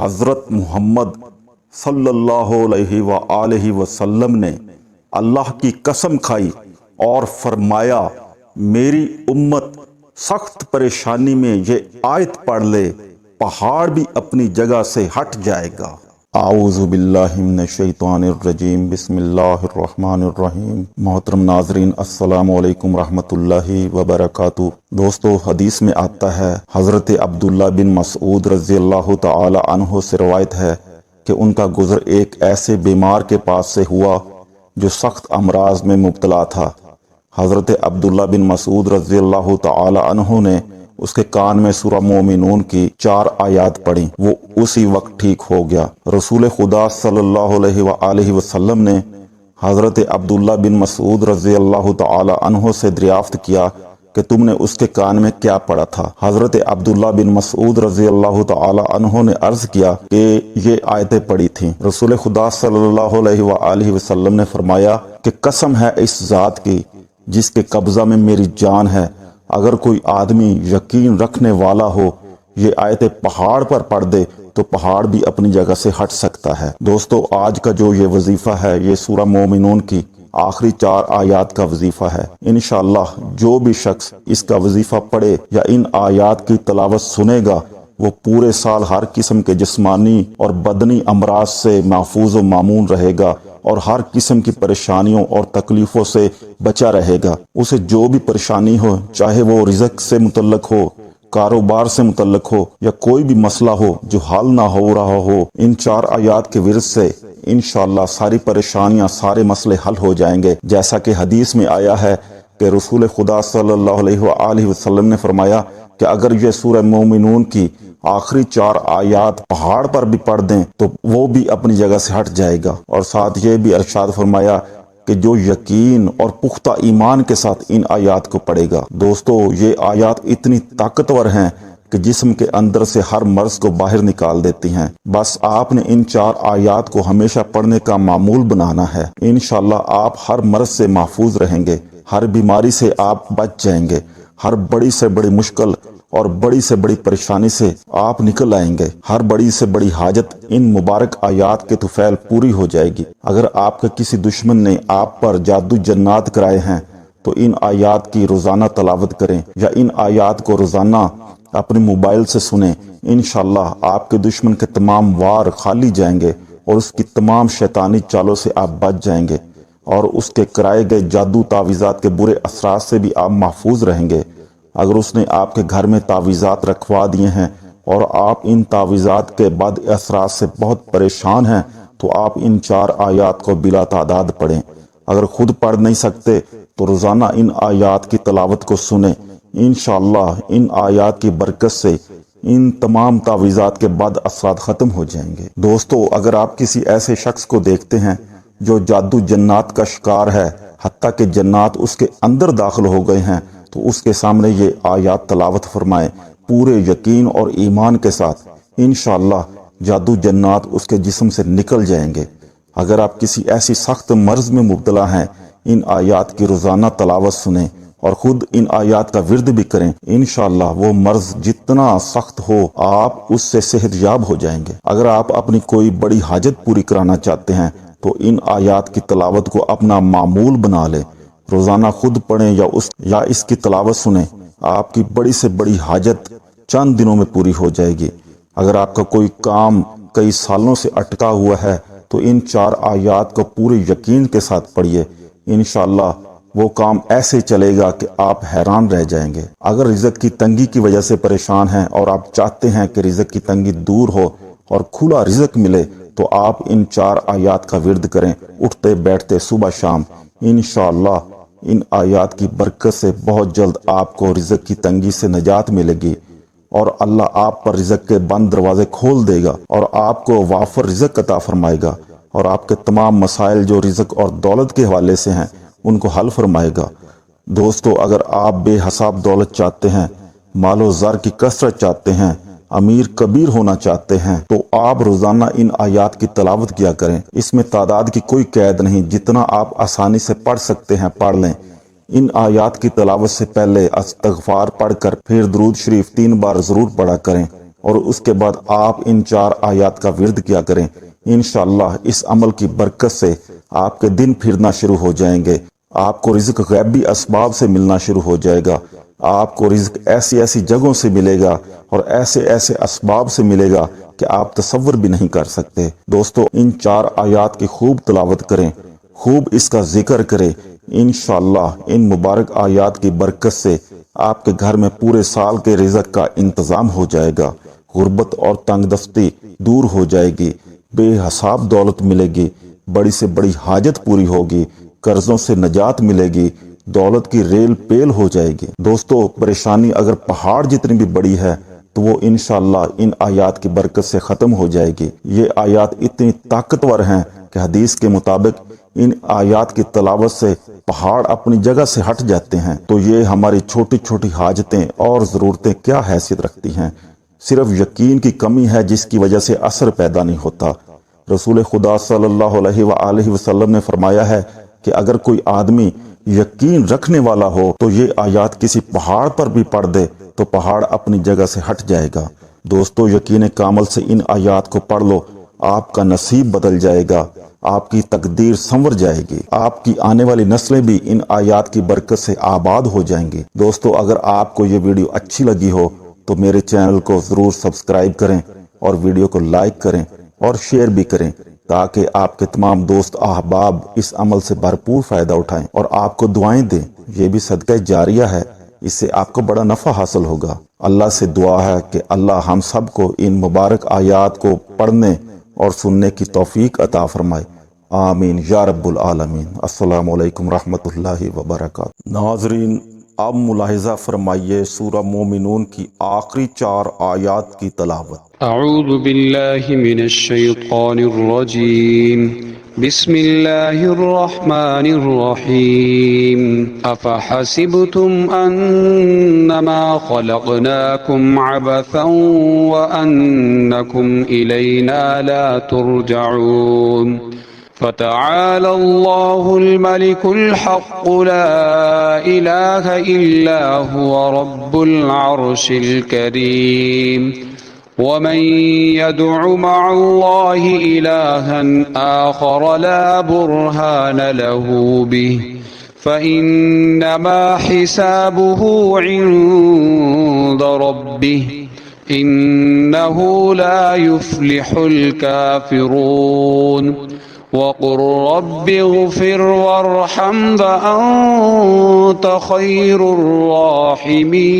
حضرت محمد صلی اللہ علیہ وآلہ وسلم نے اللہ کی قسم کھائی اور فرمایا میری امت سخت پریشانی میں یہ آیت پڑھ لے پہاڑ بھی اپنی جگہ سے ہٹ جائے گا۔ اعوذ باللہ من الشیطان الرجیم، بسم اللہ الرحمن الرحیم۔ محترم ناظرین، السلام علیکم رحمۃ اللہ وبرکاتہ۔ دوستو، حدیث میں آتا ہے، حضرت عبداللہ بن مسعود رضی اللہ تعالی عنہ سے روایت ہے کہ ان کا گزر ایک ایسے بیمار کے پاس سے ہوا جو سخت امراض میں مبتلا تھا۔ حضرت عبداللہ بن مسعود رضی اللہ تعالی عنہ نے اس کے کان میں سورہ مومنون کی 4 آیات پڑھی، وہ اسی وقت ٹھیک ہو گیا۔ رسول خدا صلی اللہ علیہ وآلہ وسلم نے حضرت عبداللہ بن مسعود رضی اللہ تعالی عنہ سے دریافت کیا کہ تم نے اس کے کان میں کیا پڑھا تھا؟ حضرت عبداللہ بن مسعود رضی اللہ تعالی عنہ نے عرض کیا کہ یہ آیتیں پڑھی تھیں۔ رسول خدا صلی اللہ علیہ وآلہ وسلم نے فرمایا کہ قسم ہے اس ذات کی جس کے قبضہ میں میری جان ہے، اگر کوئی آدمی یقین رکھنے والا ہو یہ آیتیں پہاڑ پر پڑھ دے تو پہاڑ بھی اپنی جگہ سے ہٹ سکتا ہے۔ دوستو، آج کا جو یہ وظیفہ ہے یہ سورہ مومنون کی آخری 4 آیات کا وظیفہ ہے۔ انشاءاللہ جو بھی شخص اس کا وظیفہ پڑھے یا ان آیات کی تلاوت سنے گا وہ پورے سال ہر قسم کے جسمانی اور بدنی امراض سے محفوظ و مامون رہے گا اور ہر قسم کی پریشانیوں اور تکلیفوں سے بچا رہے گا۔ اسے جو بھی پریشانی ہو، چاہے وہ رزق سے متعلق ہو، کاروبار سے متعلق ہو یا کوئی بھی مسئلہ ہو جو حل نہ ہو رہا ہو، ان 4 آیات کے ورد سے انشاءاللہ ساری پریشانیاں، سارے مسئلے حل ہو جائیں گے۔ جیسا کہ حدیث میں آیا ہے کہ رسول خدا صلی اللہ علیہ وآلہ وسلم نے فرمایا کہ اگر یہ سورہ مومنون کی آخری 4 آیات پہاڑ پر بھی پڑھ دیں تو وہ بھی اپنی جگہ سے ہٹ جائے گا، اور ساتھ یہ بھی ارشاد فرمایا کہ جو یقین اور پختہ ایمان کے ساتھ ان آیات کو پڑھے گا۔ دوستو، یہ آیات اتنی طاقتور ہیں کہ جسم کے اندر سے ہر مرض کو باہر نکال دیتی ہیں۔ بس آپ نے ان 4 آیات کو ہمیشہ پڑھنے کا معمول بنانا ہے۔ انشاءاللہ آپ ہر مرض سے محفوظ رہیں گے، ہر بیماری سے آپ بچ جائیں گے، ہر بڑی سے بڑی مشکل اور بڑی سے بڑی پریشانی سے آپ نکل آئیں گے، ہر بڑی سے بڑی حاجت ان مبارک آیات کے طفیل پوری ہو جائے گی۔ اگر آپ کے کسی دشمن نے آپ پر جادو جنات کرائے ہیں تو ان آیات کی روزانہ تلاوت کریں یا ان آیات کو روزانہ اپنے موبائل سے سنیں۔ انشاءاللہ آپ کے دشمن کے تمام وار خالی جائیں گے اور اس کی تمام شیطانی چالوں سے آپ بچ جائیں گے اور اس کے کرائے گئے جادو تعویذات کے برے اثرات سے بھی آپ محفوظ رہیں گے۔ اگر اس نے آپ کے گھر میں تعویذات رکھوا دیے ہیں اور آپ ان تعویذات کے بد اثرات سے بہت پریشان ہیں تو آپ ان 4 آیات کو بلا تعداد پڑھیں۔ اگر خود پڑھ نہیں سکتے تو روزانہ ان آیات کی تلاوت کو سنیں۔ انشاءاللہ ان آیات کی برکت سے ان تمام تعویذات کے بد اثرات ختم ہو جائیں گے۔ دوستو، اگر آپ کسی ایسے شخص کو دیکھتے ہیں جو جادو جنات کا شکار ہے، حتیٰ کہ جنات اس کے اندر داخل ہو گئے ہیں، تو اس کے سامنے یہ آیات تلاوت فرمائیں پورے یقین اور ایمان کے ساتھ۔ انشاءاللہ جادو جنات اس کے جسم سے نکل جائیں گے۔ اگر آپ کسی ایسی سخت مرض میں مبتلا ہیں، ان آیات کی روزانہ تلاوت سنیں اور خود ان آیات کا ورد بھی کریں۔ انشاءاللہ وہ مرض جتنا سخت ہو آپ اس سے صحت یاب ہو جائیں گے۔ اگر آپ اپنی کوئی بڑی حاجت پوری کرانا چاہتے ہیں تو ان آیات کی تلاوت کو اپنا معمول بنا لیں، روزانہ خود پڑھیں یا اس کی تلاوت سنیں، آپ کی بڑی سے بڑی حاجت چند دنوں میں پوری ہو جائے گی۔ اگر آپ کا کوئی کام کئی سالوں سے اٹکا ہوا ہے تو ان 4 آیات کو پورے یقین کے ساتھ پڑھیے، انشاءاللہ وہ کام ایسے چلے گا کہ آپ حیران رہ جائیں گے۔ اگر رزق کی تنگی کی وجہ سے پریشان ہیں اور آپ چاہتے ہیں کہ رزق کی تنگی دور ہو اور کھلا رزق ملے تو آپ ان 4 آیات کا ورد کریں، اٹھتے بیٹھتے صبح شام۔ انشاءاللہ ان آیات کی برکت سے بہت جلد آپ کو رزق کی تنگی سے نجات ملے گی اور اللہ آپ پر رزق کے بند دروازے کھول دے گا اور آپ کو وافر رزق عطا فرمائے گا اور آپ کے تمام مسائل جو رزق اور دولت کے حوالے سے ہیں ان کو حل فرمائے گا۔ دوستو، اگر آپ بے حساب دولت چاہتے ہیں، مال و زر کی کثرت چاہتے ہیں، امیر کبیر ہونا چاہتے ہیں تو آپ روزانہ ان آیات کی تلاوت کیا کریں۔ اس میں تعداد کی کوئی قید نہیں، جتنا آپ آسانی سے پڑھ سکتے ہیں پڑھ لیں۔ ان آیات کی تلاوت سے پہلے استغفار پڑھ کر پھر درود شریف 3 بار ضرور پڑھا کریں۔ اور اس کے بعد آپ ان 4 آیات کا ورد کیا کریں، انشاءاللہ اس عمل کی برکت سے آپ کے دن پھرنا شروع ہو جائیں گے، آپ کو رزق غیبی اسباب سے ملنا شروع ہو جائے گا، آپ کو رزق ایسی ایسی جگہوں سے ملے گا اور ایسے ایسے اسباب سے ملے گا کہ آپ تصور بھی نہیں کر سکتے۔ دوستو ان 4 آیات کی خوب تلاوت کریں، خوب اس کا ذکر کریں، انشاءاللہ ان مبارک آیات کی برکت سے آپ کے گھر میں پورے سال کے رزق کا انتظام ہو جائے گا، غربت اور تنگ دستی دور ہو جائے گی، بے حساب دولت ملے گی، بڑی سے بڑی حاجت پوری ہوگی، قرضوں سے نجات ملے گی، دولت کی ریل پیل ہو جائے گی۔ دوستو پریشانی اگر پہاڑ جتنی بھی بڑی ہے تو وہ انشاءاللہ ان آیات کی برکت سے ختم ہو جائے گی۔ یہ آیات اتنی طاقتور ہیں کہ حدیث کے مطابق ان آیات کی تلاوت سے پہاڑ اپنی جگہ سے ہٹ جاتے ہیں۔ تو یہ ہماری چھوٹی چھوٹی حاجتیں اور ضرورتیں کیا حیثیت رکھتی ہیں، صرف یقین کی کمی ہے جس کی وجہ سے اثر پیدا نہیں ہوتا۔ رسول خدا صلی اللہ علیہ وآلہ وسلم نے فرمایا ہے کہ اگر کوئی آدمی یقین رکھنے والا ہو تو یہ آیات کسی پہاڑ پر بھی پڑھ دے تو پہاڑ اپنی جگہ سے ہٹ جائے گا۔ دوستو یقین کامل سے ان آیات کو پڑھ لو، آپ کا نصیب بدل جائے گا، آپ کی تقدیر سنور جائے گی، آپ کی آنے والی نسلیں بھی ان آیات کی برکت سے آباد ہو جائیں گی۔ دوستو اگر آپ کو یہ ویڈیو اچھی لگی ہو تو میرے چینل کو ضرور سبسکرائب کریں اور ویڈیو کو لائک کریں اور شیئر بھی کریں تاکہ آپ کے تمام دوست احباب اس عمل سے بھرپور فائدہ اٹھائیں اور آپ کو دعائیں دیں۔ یہ بھی صدقہ جاریہ ہے، اس سے آپ کو بڑا نفع حاصل ہوگا۔ اللہ سے دعا ہے کہ اللہ ہم سب کو ان مبارک آیات کو پڑھنے اور سننے کی توفیق عطا فرمائے، آمین یا رب العالمین۔ السلام علیکم رحمۃ اللہ وبرکاتہ۔ ناظرین اب ملاحظہ فرمائیے سورہ مومنون کی آخری 4 آیات کی تلاوت۔ اعوذ باللہ من الشیطان الرجیم، بسم اللہ الرحمن الرحیم۔ افحسبتم انما خلقناکم عبثا وانکم الینا لا ترجعون، فتعالى الله الملك الحق لا إله إلا هو رب العرش الكريم، ومن يدع مع الله إلها آخر لا برهان له به فإنما حسابه عند ربه إنه لا يفلح الكافرون، وقل رب اغفر وارحم وأنت خير الراحمين۔